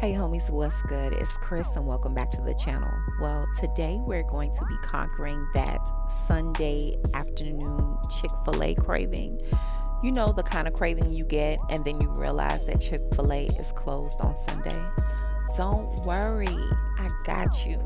Hey homies, what's good? It's Chris and welcome back to the channel. Well, today we're going to be conquering that Sunday afternoon Chick-fil-A craving. You know, the kind of craving you get and then you realize that Chick-fil-A is closed on Sunday. Don't worry, I got you.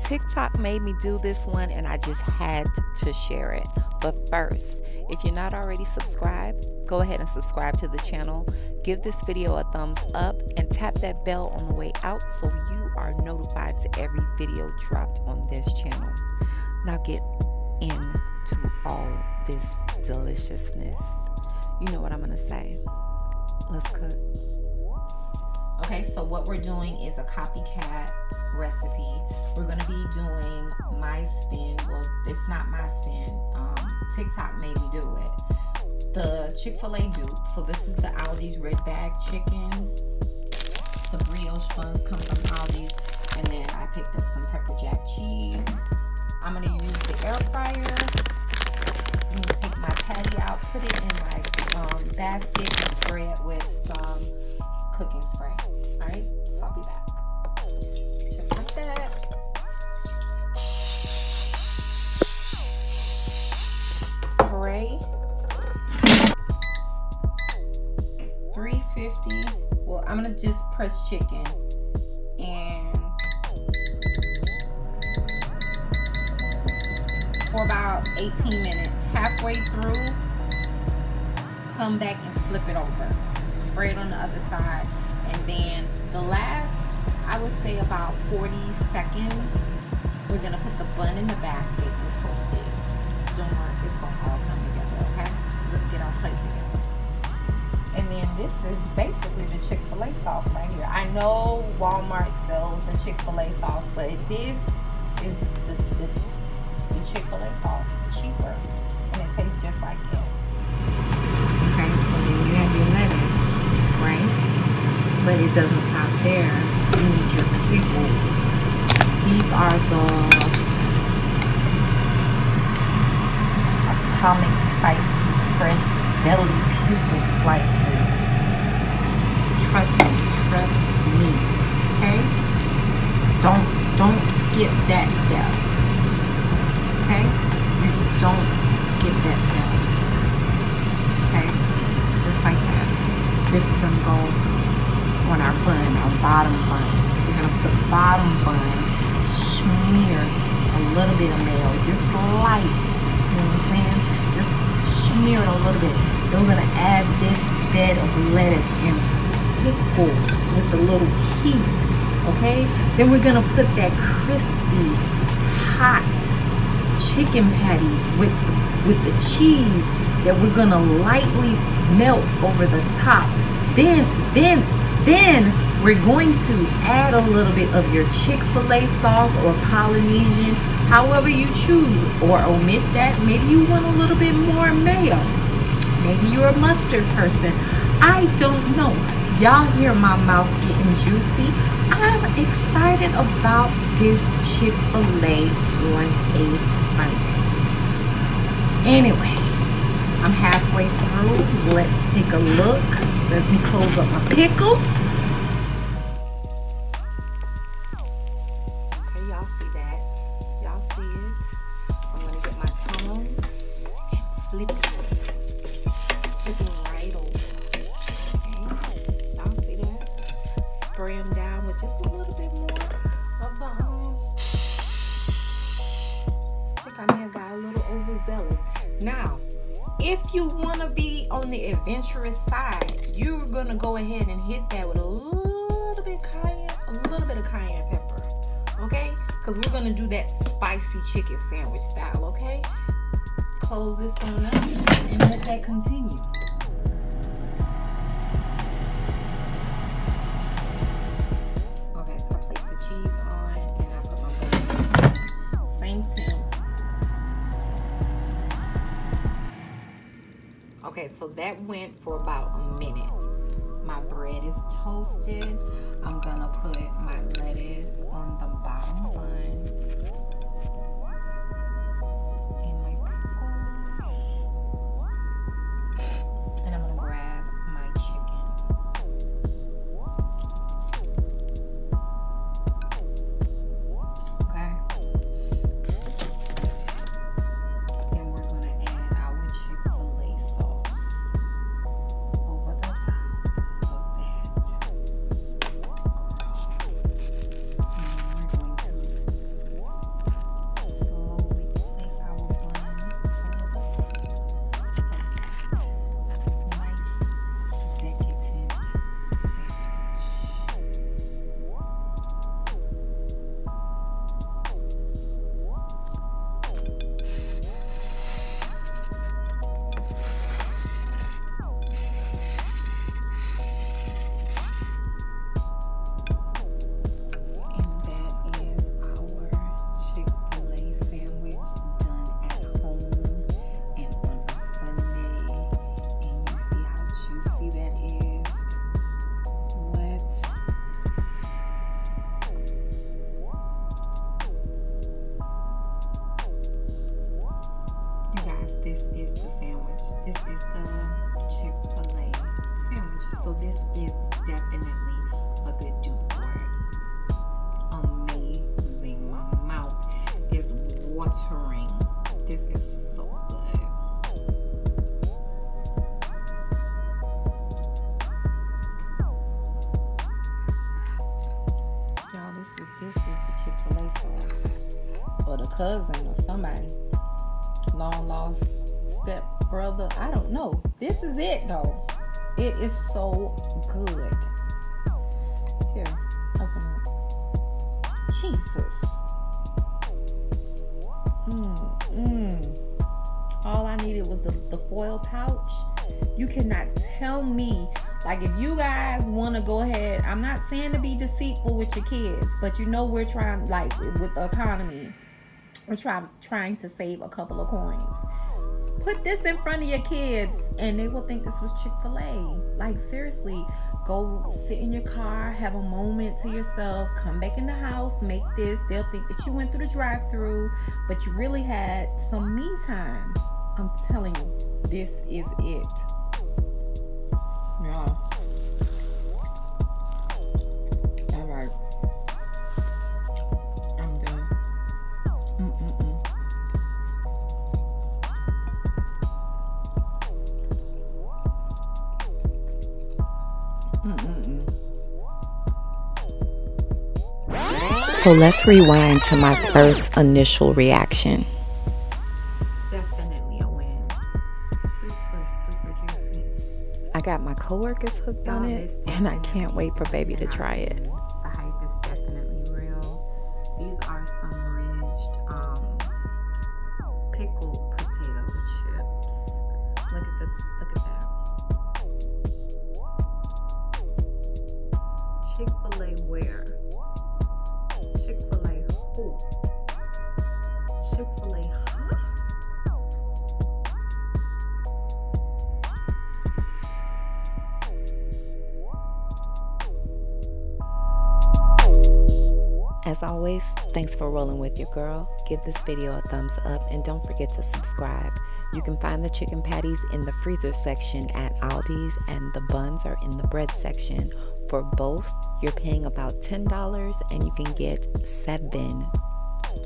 TikTok made me do this one and I just had to share it. But first, if you're not already subscribed, go ahead and subscribe to the channel. Give this video a thumbs up and tap that bell on the way out so you are notified to every video dropped on this channel. Now get into all this deliciousness. You know what I'm gonna say. Let's cook. Okay, so what we're doing is a copycat recipe. We're gonna be doing my spin. Well, it's not my spin. TikTok made me do it. The Chick-fil-A dupe. So this is the Aldi'S red bag chicken. The brioche buns come from Aldi'S. And then I picked up some pepper jack cheese. I'm gonna use the air fryer. I'm gonna take my patty out, put it in my basket and spray it with some cooking spray. Alright, so I'll be back. Just like that. Spray. 350. Well, I'm gonna just press chicken and for about 18 minutes. Halfway through, come back and flip it over. Spray it on the other side, and then the last, I would say about 40 seconds, we're gonna put the bun in the basket and toast it. Don't worry, it's gonna all come together, okay? Let's get our plate together. And then this is basically the Chick-fil-A sauce right here. I know Walmart sells the Chick-fil-A sauce, but this is the Chick-fil-A sauce, cheaper, and it tastes just like it. Okay, so then you have your lettuce, right? But it doesn't stop there. You need your pickles. These are the Atomic Spicy Fresh Deli Pickle Slices. Trust me, okay? Don't skip that step, okay? You don't skip that step, okay? Just like that. This is gonna go on our bun, our bottom bun. We're gonna put the bottom bun, smear a little bit of mayo, just light, you know what I'm saying? Just smear it a little bit. Then we're gonna add this bed of lettuce and pickles with a little heat, okay? Then we're gonna put that crispy, hot chicken patty with the cheese that we're gonna lightly melt over the top. Then we're going to add a little bit of your Chick-fil-A sauce or Polynesian, however you choose, or omit that. Maybe you want a little bit more mayo. Maybe you're a mustard person. I don't know. Y'all hear my mouth getting juicy. I'm excited about this Chick-fil-A on a Sunday. Anyway, I'm halfway through. Let's take a look. Let me close up my pickles. Okay, y'all see that? Y'all see it? I'm gonna get my tongs and flip it. Flip it right over. Okay, y'all see that? Spray them down with just a little bit more of the I think I may have got a little overzealous. Now, if you want to be on the adventurous side, you're gonna go ahead and hit that with a little bit of cayenne pepper, okay? Because we're gonna do that spicy chicken sandwich style, okay? Close this one up and let that continue. Okay, so I placed the cheese on and I put my butter on. Same temp. Okay, so that went for about a minute. My bread is toasted. I'm gonna put my lettuce on the bottom bun. And my pickles. And I'm gonna grab my chicken. the Chick-fil-A sandwiches. So this is definitely a good dupe for it. Amazing. My mouth is watering. This is so good. Y'all, this is the Chick-fil-A sauce. Or the cousin or somebody. Long lost step brother. I don't know. This is it though. It is so good. Here, open up. Jesus. All I needed was the foil pouch. You cannot tell me, like, if you guys want to go ahead, I'm not saying to be deceitful with your kids, but you know we're trying, like with the economy, we're trying to save a couple of coins. Put this in front of your kids and they will think this was Chick-fil-A. Like, seriously, go sit in your car, have a moment to yourself, come back in the house, make this. They'll think that you went through the drive-thru, but you really had some me time. I'm telling you, this is it. Yeah. All right. I'm done. So let's rewind to my first initial reaction. Definitely a win. Super juicy. I got my coworkers hooked on it, and I can't wait for baby to try it. The hype is definitely real. These are some ridged pickled potato chips. Look at that. Chick-fil-A where? Chick-fil-A who? Chick-fil-A huh? As always, thanks for rolling with your girl. Give this video a thumbs up and don't forget to subscribe. You can find the chicken patties in the freezer section at Aldi's and the buns are in the bread section. For both, you're paying about $10 and you can get 7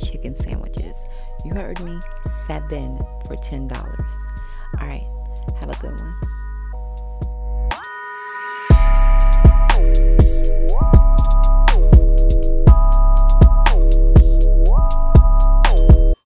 chicken sandwiches. You heard me, 7 for $10.